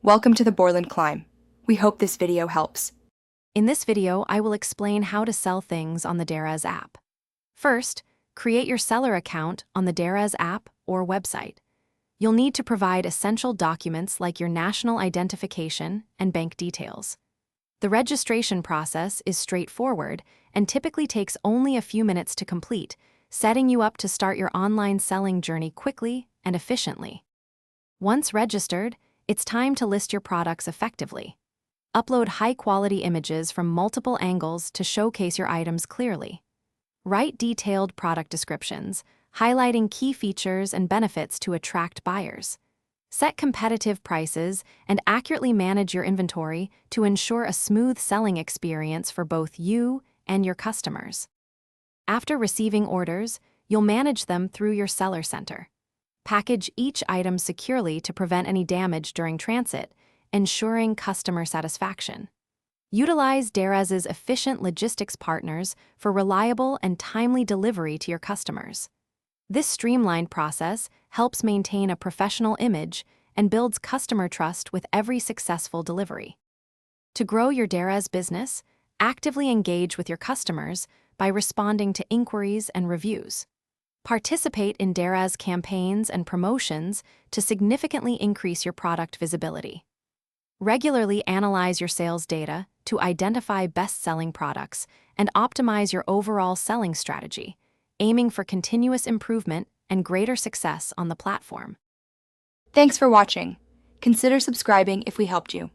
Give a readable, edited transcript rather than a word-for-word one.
Welcome to the Borland Climb. We hope this video helps. In this video, I will explain how to sell things on the Daraz app. First, create your seller account on the Daraz app or website. You'll need to provide essential documents like your national identification and bank details. The registration process is straightforward and typically takes only a few minutes to complete, setting you up to start your online selling journey quickly and efficiently. Once registered, it's time to list your products effectively. Upload high-quality images from multiple angles to showcase your items clearly. Write detailed product descriptions, highlighting key features and benefits to attract buyers. Set competitive prices and accurately manage your inventory to ensure a smooth selling experience for both you and your customers. After receiving orders, you'll manage them through your seller center. Package each item securely to prevent any damage during transit, ensuring customer satisfaction. Utilize Daraz's efficient logistics partners for reliable and timely delivery to your customers. This streamlined process helps maintain a professional image and builds customer trust with every successful delivery. To grow your Daraz business, actively engage with your customers by responding to inquiries and reviews. Participate in Daraz campaigns and promotions to significantly increase your product visibility. Regularly analyze your sales data to identify best-selling products and optimize your overall selling strategy, aiming for continuous improvement and greater success on the platform. Thanks for watching. Consider subscribing if we helped you.